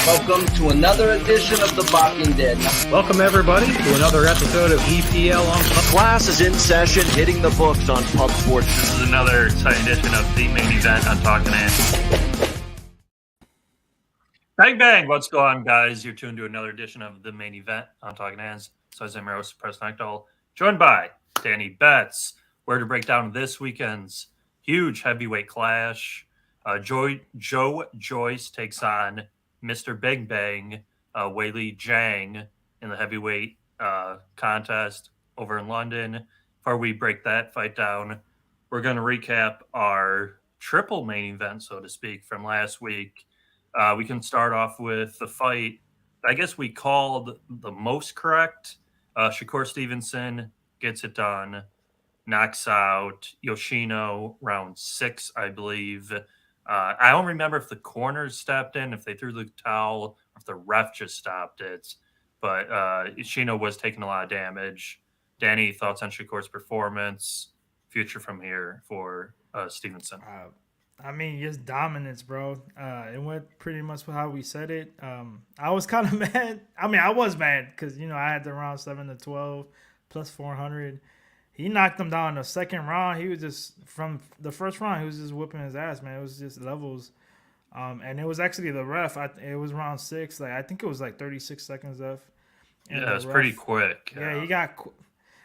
Welcome to another edition of The Boxing Dead. Welcome, everybody, to another episode of EPL on Class is in session, hitting the books on PUBSPORTS. This is another exciting edition of the main event on Talkin Hands. Bang, bang. What's going on, guys? You're tuned to another edition of the main event on Talkin Hands. So I'm your host, Preston, joined by Danny Betts. We're to break down this weekend's huge heavyweight clash. Joe Joyce takes on Mr. Big Bang, Zhilei Zhang, in the heavyweight contest over in London. Before we break that fight down, we're going to recap our triple main event, so to speak, from last week. We can start off with the fight I guess we called the most correct. Shakur Stevenson gets it done, knocks out Yoshino round 6, I believe. I don't remember if the corners stepped in, if they threw the towel, or if the ref just stopped it. But Yoshino was taking a lot of damage. Danny, thoughts on Shakur's performance, future from here for Stevenson? I mean, just dominance, bro. It went pretty much how we said it. I was kind of mad. I mean, I was mad because, I had the round 7-12 plus 400. He knocked him down in the second round. He was just, from the first round, he was just whipping his ass, man. It was just levels. And it was actually the ref. It was round 6. I think it was 36 seconds left. And yeah, it was pretty quick. Yeah, he got.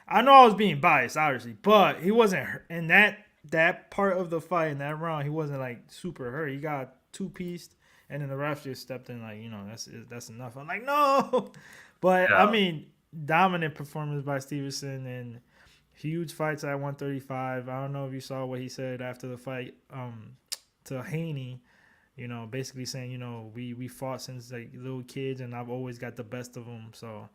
I know I was being biased, obviously, but he wasn't in that part of the fight in that round. He wasn't super hurt. He got 2-pieced, and then the ref just stepped in that's enough. I'm like, no, but yeah. I mean, dominant performance by Stevenson and huge fights at 135. I don't know if you saw what he said after the fight to Haney. Basically saying, we fought since little kids, and I've always got the best of them. So,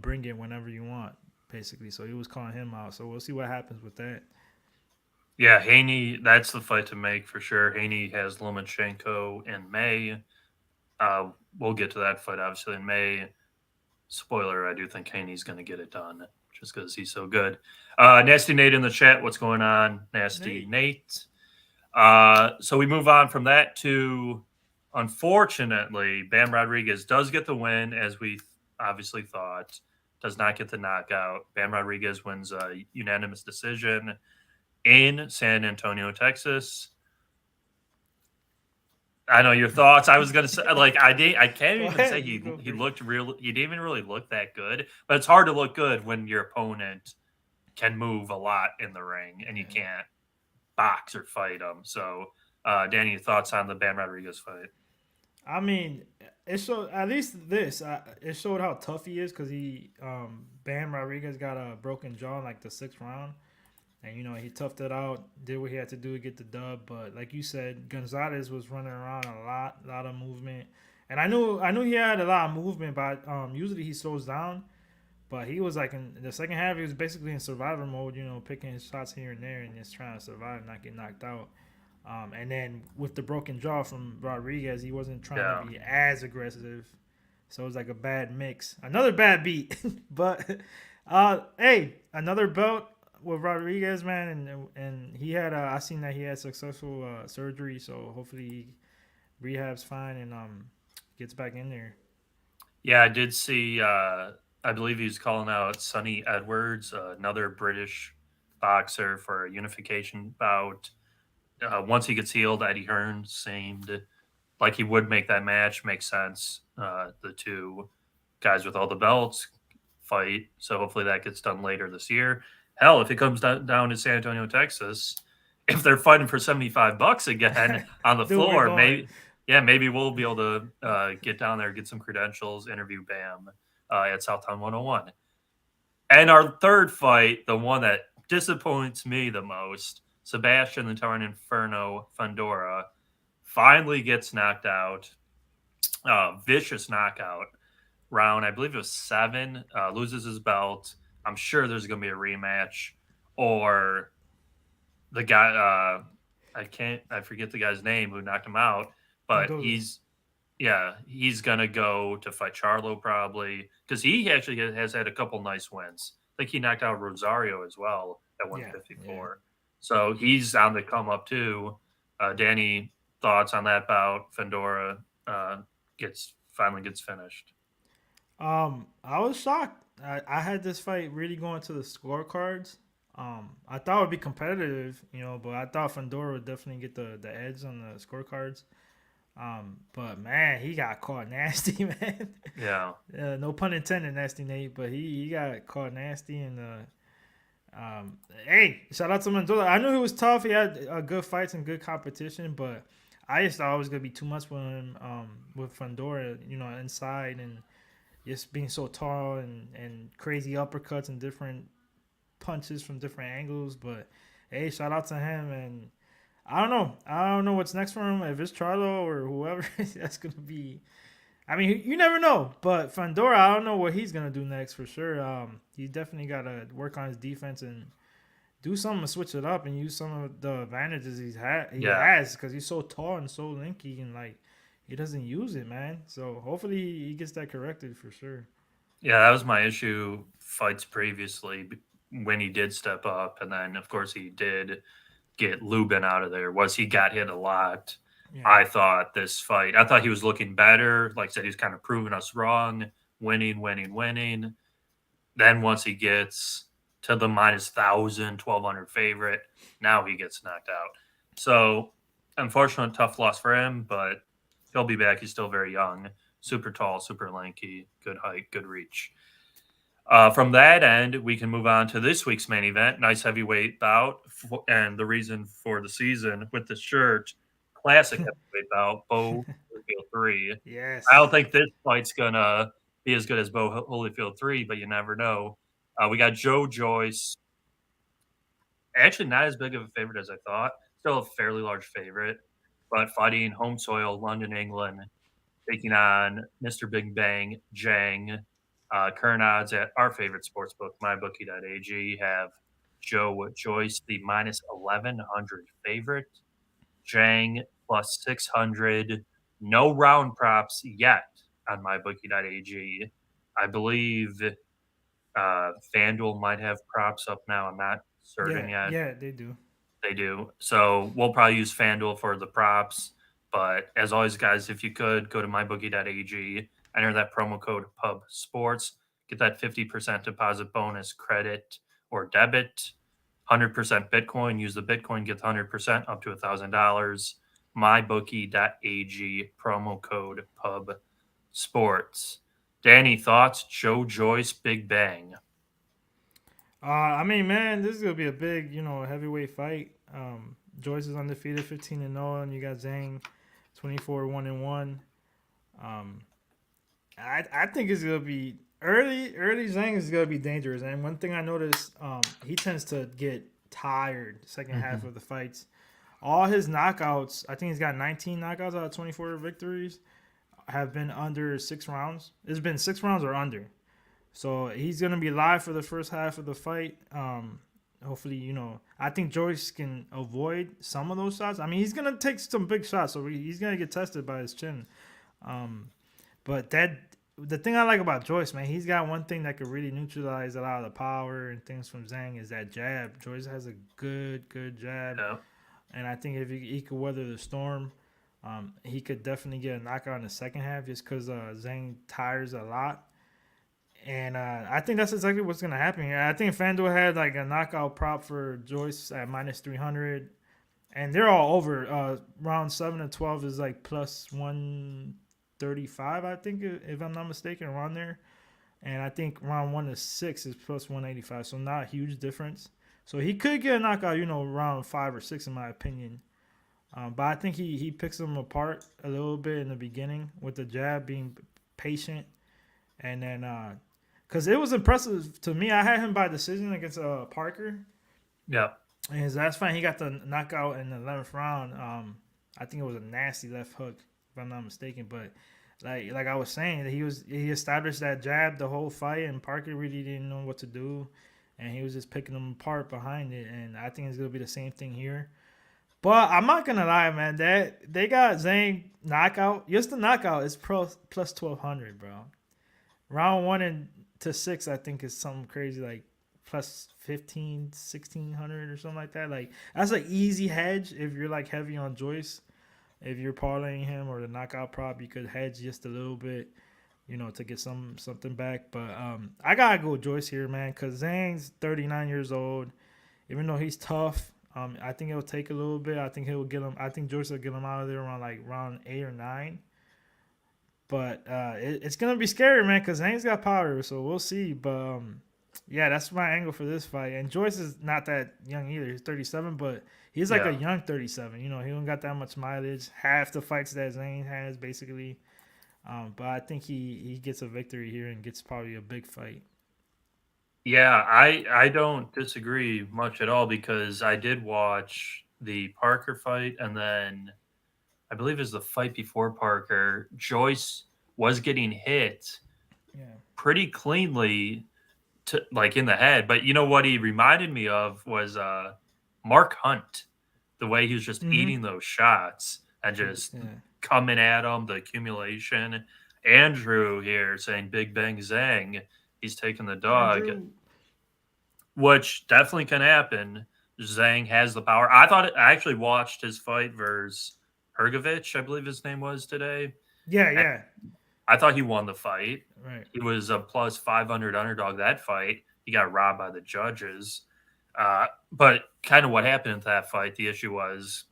bring it whenever you want, basically. So he was calling him out. So we'll see what happens with that. Yeah, Haney, that's the fight to make for sure. Haney has Lomachenko in May. We'll get to that fight, obviously, in May. Spoiler, I do think Haney's going to get it done just because he's so good. Nasty Nate in the chat, what's going on? Nasty Nate. So we move on from that to, unfortunately, Bam Rodriguez does get the win, as we obviously thought. Does not get the knockout. Bam Rodriguez wins a unanimous decision in San Antonio, Texas. I know your thoughts. I was gonna say, I can't even say he looked real. He didn't even really look that good. But it's hard to look good when your opponent can move a lot in the ring and you can't box or fight him. So, Danny, your thoughts on the Bam Rodriguez fight? I mean, it showed, at least this. It showed how tough he is because Bam Rodriguez got a broken jaw in the 6th round. And, he toughed it out, did what he had to do to get the dub. But like you said, Gonzalez was running around a lot of movement. And I knew he had a lot of movement, but usually he slows down. But he was in the second half, he was basically in survivor mode, picking his shots here and there and just trying to survive and not get knocked out. And then with the broken jaw from Rodriguez, he wasn't trying to be as aggressive. So it was a bad mix. Another bad beat. But, hey, another belt with Rodriguez, man, and he had I seen that he had successful surgery, so hopefully he rehabs fine and gets back in there. Yeah, I did see. I believe he was calling out Sonny Edwards, another British boxer, for a unification bout. Once he gets healed, Eddie Hearn seemed like he would make that match. Makes sense. The two guys with all the belts fight, so hopefully that gets done later this year. Hell, if it comes down to San Antonio, Texas, if they're fighting for $75 again on the floor, maybe we'll be able to get down there, get some credentials, interview Bam at Southtown 101. And our third fight, the one that disappoints me the most, Sebastian the Tarn Inferno Fundora finally gets knocked out. Vicious knockout round. I believe it was 7. Loses his belt. I'm sure there's going to be a rematch, or the guy, I forget the guy's name who knocked him out, but he's going to go to fight Charlo probably, because he actually has had a couple nice wins. I think he knocked out Rosario as well at 154. Yeah. So he's on the come up too. Danny, thoughts on that bout, Fundora finally gets finished. I was shocked. I had this fight really going to the scorecards. I thought it would be competitive, but I thought Fandora would definitely get the edge on the scorecards. But man, he got caught nasty, man. Yeah. No pun intended, nasty Nate. But he got caught nasty, and hey, shout out to Mendoza. I knew he was tough. He had good fights and good competition, but I just thought it was gonna be too much for him. With Fandora, inside and just being so tall and crazy uppercuts and different punches from different angles. But hey, shout out to him. And I don't know. I don't know what's next for him. If it's Charlo or whoever, that's gonna be. I mean, you never know. But Fandora, I don't know what he's gonna do next for sure. He definitely gotta work on his defense and do something to switch it up and use some of the advantages he has because he's so tall and so lanky and like he doesn't use it, man. So hopefully he gets that corrected for sure. Yeah, that was my issue fights previously when he did step up. And then, of course, he did get Lubin out of there. He got hit a lot. Yeah. I thought this fight, I thought he was looking better. Like I said, he's kind of proving us wrong, winning. Then once he gets to the minus 1,000, 1,200 favorite, now he gets knocked out. So, unfortunate, tough loss for him, but he'll be back. He's still very young, super tall, super lanky, good height, good reach. From that end, we can move on to this week's main event. Nice heavyweight bout, and the reason for the season with the shirt, classic heavyweight bout, Bo Holyfield 3. Yes. I don't think this fight's gonna be as good as Bo Holyfield 3, but you never know. We got Joe Joyce, actually not as big of a favorite as I thought. Still a fairly large favorite, but fighting home soil, London, England, taking on Mr. Big Bang, Zhang. Current odds at our favorite sportsbook, mybookie.ag, have Joe Joyce, the minus 1,100 favorite. Zhang plus 600. No round props yet on mybookie.ag. I believe FanDuel might have props up now. I'm not certain yet. Yeah, they do. They do. So we'll probably use FanDuel for the props. But as always, guys, if you could, go to mybookie.ag, enter that promo code PUBSPORTS, get that 50% deposit bonus credit or debit, 100% Bitcoin. Use the Bitcoin, get 100% up to $1,000. mybookie.ag, promo code PUBSPORTS. Danny, thoughts? Joe Joyce, Big Bang. I mean, man, this is gonna be a big, heavyweight fight. Joyce is undefeated, 15-0, and you got Zhang, 24-1-1. I think it's gonna be early. Zhang is gonna be dangerous. And one thing I noticed, he tends to get tired second half of the fights. All his knockouts, I think he's got 19 knockouts out of 24 victories, have been under 6 rounds. It's been 6 rounds or under. So he's going to be live for the first half of the fight. Hopefully, I think Joyce can avoid some of those shots. I mean, he's going to take some big shots, so he's going to get tested by his chin. But the thing I like about Joyce, man, he's got one thing that could really neutralize a lot of the power and things from Zhang is that jab. Joyce has a good jab. Yeah. And I think if he could weather the storm, he could definitely get a knockout in the second half just because Zhang tires a lot. And I think that's exactly what's going to happen here. I think FanDuel had like a knockout prop for Joyce at minus 300. And they're all over. Round 7 and 12 is like plus 135, I think, if I'm not mistaken, around there. And I think round 1 to 6 is plus 185. So not a huge difference. So he could get a knockout, round 5 or 6, in my opinion. But I think he picks them apart a little bit in the beginning with the jab, being patient. And then, because it was impressive to me. I had him by decision against Parker. Yeah. And his last fight, he got the knockout in the 11th round. I think it was a nasty left hook, if I'm not mistaken. But like I was saying, he established that jab the whole fight, and Parker really didn't know what to do. And he was just picking them apart behind it. And I think it's going to be the same thing here. But I'm not going to lie, man. They got Zhang knockout. Just the knockout is plus 1,200, bro. Round 1 to 6, I think, is something crazy, like plus 1,600 or something like that. Like, that's an easy hedge if you're, like, heavy on Joyce. if you're parlaying him or the knockout prop, you could hedge just a little bit, to get something back. But I gotta go Joyce here, man, because Zhang's 39 years old. Even though he's tough, I think it'll take a little bit. I think he'll get him. I think Joyce will get him out of there around round 8 or 9. But it's gonna be scary, man, because Zhang's got power, so we'll see. But yeah, that's my angle for this fight. And Joyce is not that young either. He's 37, but he's like a young 37. He don't got that much mileage. Half the fights that Zhang has, basically. But I think he gets a victory here and gets probably a big fight. Yeah, I don't disagree much at all because I did watch the Parker fight, and then I believe it was the fight before Parker. Joyce was getting hit pretty cleanly, in the head. But you know what he reminded me of was Mark Hunt, the way he was just eating those shots and just coming at him, the accumulation. Andrew here saying Big Bang Zhang. He's taking the dog, which definitely can happen. Zhang has the power. I actually watched his fight versus Hrgovic, I believe his name was today. Yeah. I thought he won the fight. Right. He was a plus 500 underdog that fight. He got robbed by the judges. But kind of what happened in that fight, the issue was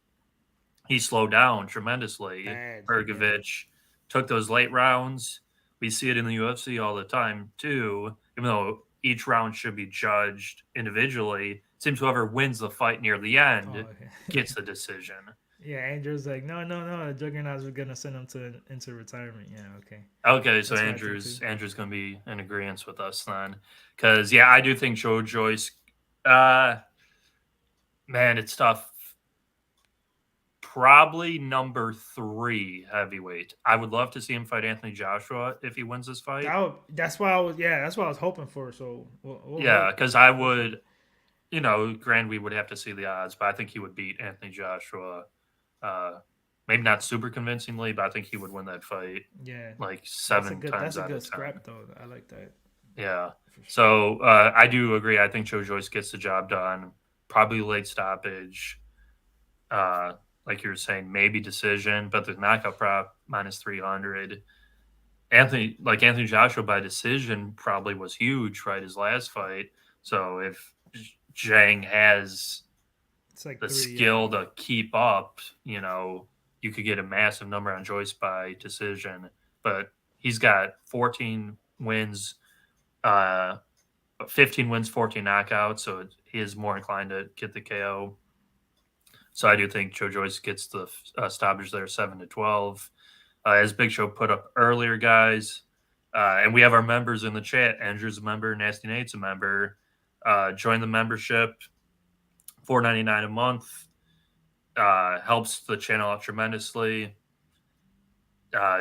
he slowed down tremendously. Hrgovic took those late rounds. We see it in the UFC all the time, too. Even though each round should be judged individually, it seems whoever wins the fight near the end gets the decision. Yeah, Andrew's like, no, the Juggernauts are gonna send him into retirement. Yeah, okay. Okay, so Andrew's gonna be in agreement with us then, because I do think Joe Joyce. Man, it's tough. Probably number 3 heavyweight. I would love to see him fight Anthony Joshua if he wins this fight. That's what I was hoping for. So because I would, granted we would have to see the odds, but I think he would beat Anthony Joshua. Maybe not super convincingly, but I think he would win that fight. Yeah, like 7 times out of 10. That's a good scrap, though. I like that. Yeah. So I do agree. I think Joe Joyce gets the job done. Probably late stoppage. Like you were saying, maybe decision, but the knockout prop minus 300. Anthony Joshua by decision probably was huge, right? His last fight. So if Zhang has the skill to keep up, you could get a massive number on Joyce by decision. But he's got 14 wins, 15 wins, 14 knockouts. So he is more inclined to get the KO. So I do think Joe Joyce gets the stoppage there, 7-12. As Big Show put up earlier, guys, and we have our members in the chat. Andrew's a member, Nasty Nate's a member. Join the membership, $4.99 a month. Helps the channel out tremendously.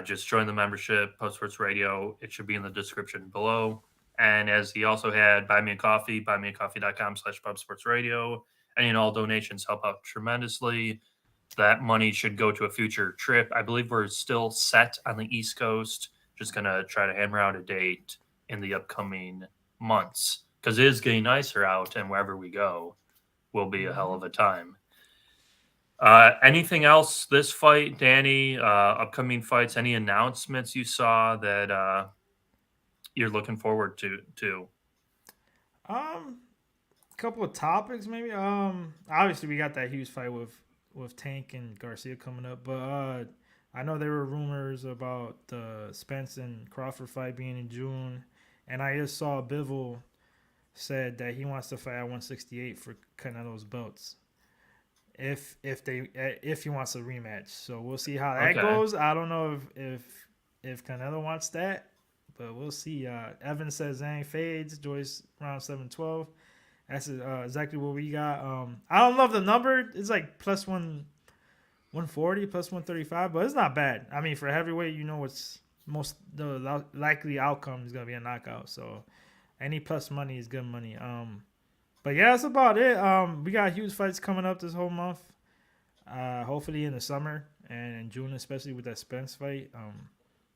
Just join the membership, PUBSPORTS Radio. It should be in the description below. And as he also had, buy me a coffee, buymeacoffee.com/PUBSPORTSRadio. Any and all donations help out tremendously. That money should go to a future trip. I believe we're still set on the East Coast. Just going to try to hammer out a date in the upcoming months because it is getting nicer out, and wherever we go will be a hell of a time. Anything else this fight, Danny? Upcoming fights, any announcements you saw that you're looking forward to? Couple of topics maybe. Obviously we got that huge fight with Tank and Garcia coming up, but I know there were rumors about the Spence and Crawford fight being in June, and I just saw Bivol said that he wants to fight at 168 for Canelo's belts if he wants a rematch. So we'll see how that goes. I don't know if Canelo wants that, but we'll see. Evan says Zhang fades, Joyce round 7-12. That's exactly what we got. I don't love the number. It's like plus 140, plus 135, but it's not bad. I mean, for heavyweight, what's the likely outcome is going to be a knockout. So any plus money is good money. But yeah, that's about it. We got huge fights coming up this whole month. Hopefully in the summer and in June, especially with that Spence fight.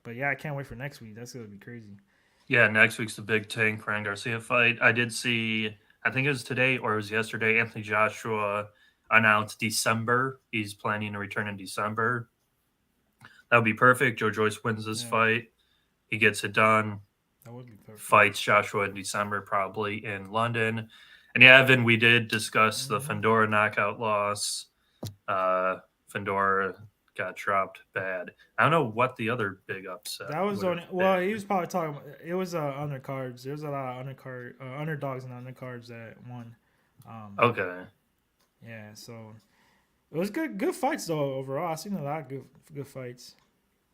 But yeah, I can't wait for next week. That's going to be crazy. Yeah, next week's the big Tank Ryan Garcia fight. I did see, I think it was today or it was yesterday, Anthony Joshua announced December. He's planning to return in December. That would be perfect. Joe Joyce wins this fight. He gets it done. That would be perfect. Fights Joshua in December, probably in London. And yeah, Evan, we did discuss the Fedora knockout loss. Fedora got dropped bad. I don't know what the other big upset. That was on. Well, he was probably talking about. It was undercards. There's a lot of underdogs and undercards that won. Okay. Yeah, so it was good fights though overall. I seen a lot of good fights.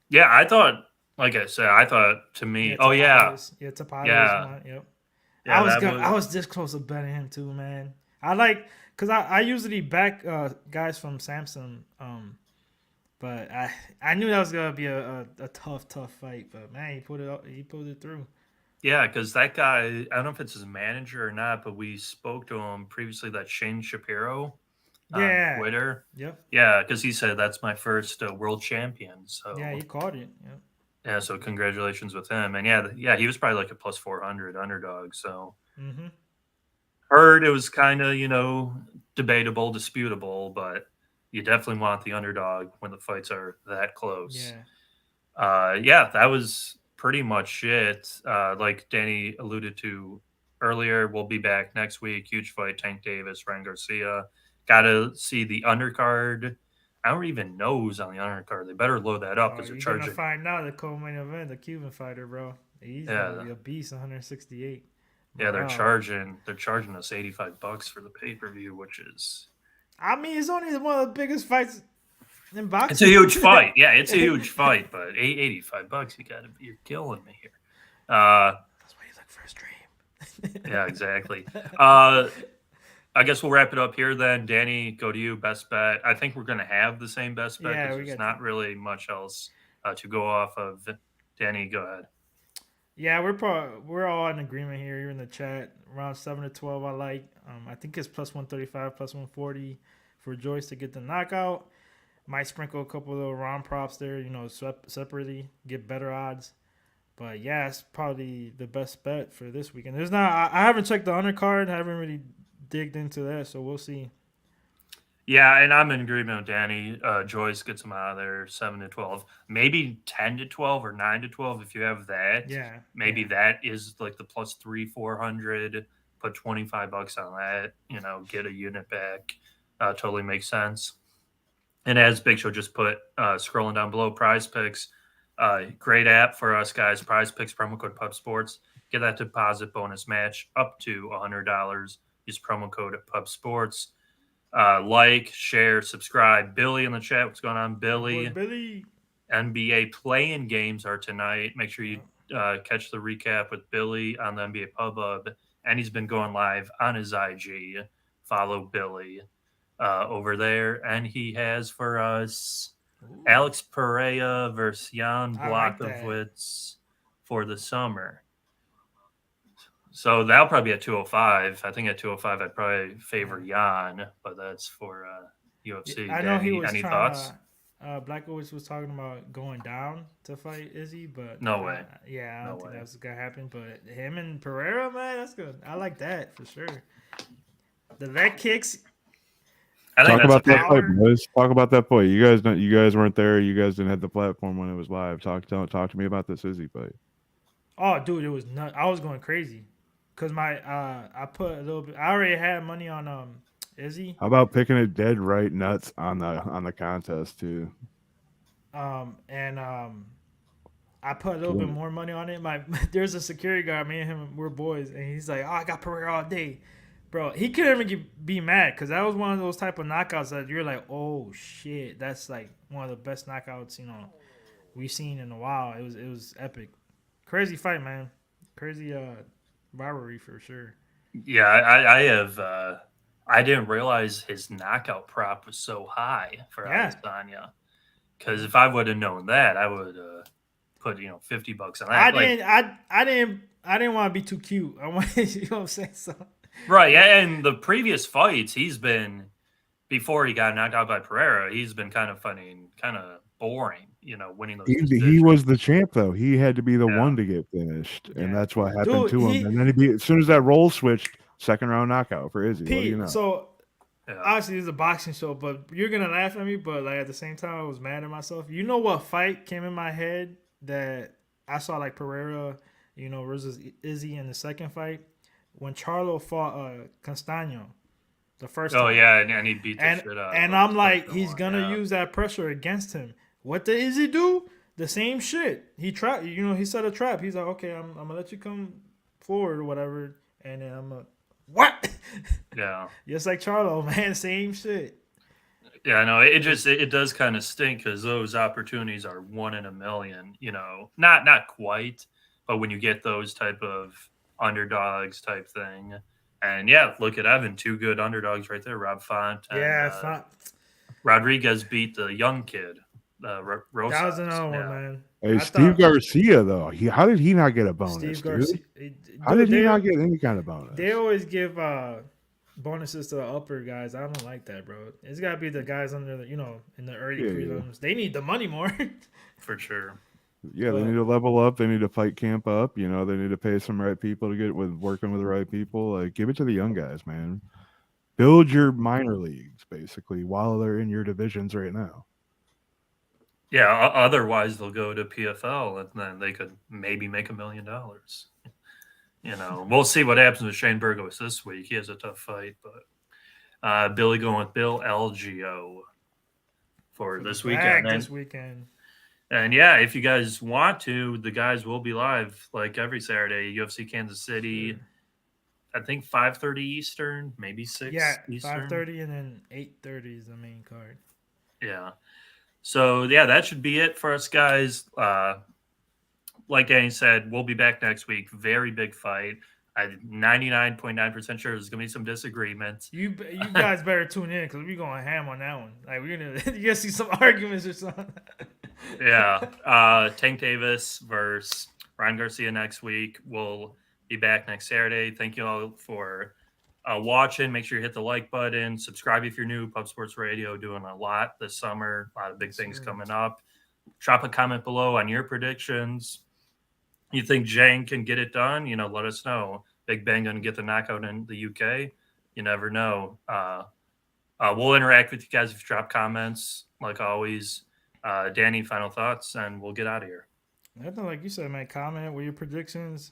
Yeah, I thought. Like I said, I thought to me. Tapadas. Yeah. Tapadas won. Yep. Yeah, I was this close to betting him too, man. Because I usually back guys from Samsung, but I knew that was gonna be a tough fight. But man, he pulled it through. Yeah, because that guy, I don't know if it's his manager or not, but we spoke to him previously. That Shane Shapiro, on Twitter. Yep. Yeah, because he said that's my first world champion. So yeah, he caught it. Yep. Yeah, so congratulations with him. And yeah, he was probably like a plus 400 underdog. So heard it was kind of, debatable, disputable, but you definitely want the underdog when the fights are that close. Yeah, that was pretty much it. Like Danny alluded to earlier, we'll be back next week. Huge fight, Tank Davis, Ryan Garcia. Got to see the undercard. I don't even know who's on the undercard. They better load that up because they're charging. You're gonna find out the co-main event, the Cuban fighter, bro. He's gonna be a beast, 168. Yeah, they're charging us $85 for the pay-per-view, which is. I mean, it's only one of the biggest fights in boxing. It's a huge fight. Yeah, it's a huge fight, but $85, you're killing me here. That's why you look for a stream. Yeah, exactly. I guess we'll wrap it up here then. Danny, go to you. Best bet. I think we're going to have the same best bet because there's not really much else to go off of. Danny, go ahead. Yeah, we're all in agreement here. You're in the chat. Around 7 to 12, I like. I think it's plus 135, plus 140 for Joyce to get the knockout. Might sprinkle a couple of little round props there, separately, get better odds. But yeah, it's probably the best bet for this weekend. I haven't checked the undercard. I haven't really digged into that, so we'll see. Yeah, and I'm in agreement with Danny. Joyce gets him out of there 7 to 12, maybe 10 to 12 or 9 to 12 if you have that. Yeah, maybe that is like the plus 300-400. Put $25 on that. Get a unit back. Totally makes sense. And as Big Show just put, scrolling down below, Prize Picks, great app for us guys. Prize Picks promo code PUBSPORTS. Get that deposit bonus match up to $100. Use promo code PUBSPORTS. Like, share, subscribe. Billy in the chat. What's going on, Billy? Billy. NBA play-in games are tonight. Make sure you catch the recap with Billy on the NBA Pub Hub. And he's been going live on his IG. Follow Billy over there. And he has for us Alex Pereira versus Jan Blachowicz for the summer. So that'll probably be at 205. I think at 205 I'd probably favor Jan, but that's for UFC. I know he was any thoughts? Blachowicz was talking about going down to fight Izzy, but no way. I don't think that's gonna happen. But him and Pereira, man, that's good. I like that for sure. The leg kicks. Talk about that fight, boys. Talk about that fight. You guys weren't there. You guys didn't have the platform when it was live. Talk to me about this Izzy fight. Oh, dude, it was nuts. I was going crazy. Cause I put a little bit. I already had money on Izzy. How about picking it dead right nuts on the contest too? I put a little bit more money on it. There's a security guard. Me and him, we're boys, and he's like, "Oh, I got Pereira all day, bro." He couldn't even be mad because that was one of those type of knockouts that you're like, "Oh shit, that's like one of the best knockouts we've seen in a while." It was epic, crazy fight, man. Crazy rivalry for sure. Yeah, I have. I didn't realize his knockout prop was so high for Adesanya. Because if I would have known that, I would put $50 on that. I didn't want to be too cute. I wanted, you know what I'm saying? So. Right, and the previous fights, he's been before he got knocked out by Pereira. He's been kind of funny and kind of boring. Winning those. He was the champ though. He had to be the one to get finished, and that's what happened to him. And then as soon as that role switched, second round knockout for Izzy. So obviously it's a boxing show, but you're gonna laugh at me. But like at the same time, I was mad at myself. You know what fight came in my head that I saw like Pereira, versus Izzy in the second fight when Charlo fought Castaño the first time. Oh yeah, and he beat the shit out. And I'm like, he's gonna use that pressure against him. What did Izzy do? The same shit. He trapped. He set a trap. He's like, okay, I'm gonna let you come forward or whatever, and then I'm gonna what? Yeah. Just like Charlo, man, same shit. Yeah, no, it does kind of stink because those opportunities are 1 in a million. Not quite, but when you get those type of underdogs type thing, and yeah, look at Evan, 2 good underdogs right there. Rob Font and Font. Rodriguez beat the young kid. Rosas. That was another one, man. Hey, Steve Garcia though, how did he not get a bonus? Steve Garcia, how did he not get any kind of bonus? They always give bonuses to the upper guys. I don't like that, bro. It's got to be the guys under the, in the early prelims. They need the money more. For sure. Yeah, they need to level up. They need to fight camp up. They need to pay some right people to get working with the right people. Like, give it to the young guys, man. Build your minor leagues basically while they're in your divisions right now. Yeah, otherwise they'll go to PFL and then they could maybe make $1 million. We'll see what happens with Shane Burgos this week. He has a tough fight, but Billy going with Bill LGO for this weekend. And yeah, if you guys want to, the guys will be live like every Saturday. UFC Kansas City, I think 5:30 Eastern, maybe 6 Eastern. 5:30 and then 8:30 is the main card. Yeah. So, yeah, that should be it for us, guys. Like Danny said, we'll be back next week. Very big fight. I'm 99.9% sure there's going to be some disagreements. You guys better tune in because we're going ham on that one. Like, you're gonna see some arguments or something. Yeah. Tank Davis versus Ryan Garcia next week. We'll be back next Saturday. Thank you all for watching. Make sure you hit the like button. Subscribe if you're new. Pub Sports Radio doing a lot this summer. A lot of big things coming up. Drop a comment below on your predictions. You think Zhang can get it done? Let us know. Big Ben going to get the knockout in the UK? You never know. We'll interact with you guys if you drop comments, like always. Danny, final thoughts, and we'll get out of here. Nothing like you said, man. Comment with your predictions.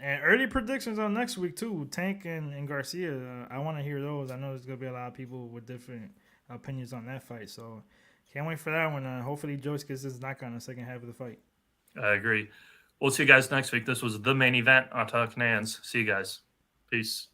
And early predictions on next week, too. Tank and Garcia. I want to hear those. I know there's going to be a lot of people with different opinions on that fight. So can't wait for that one. Hopefully Joyce gets his knock on the second half of the fight. I agree. We'll see you guys next week. This was the main event on Talkin Hands. See you guys. Peace.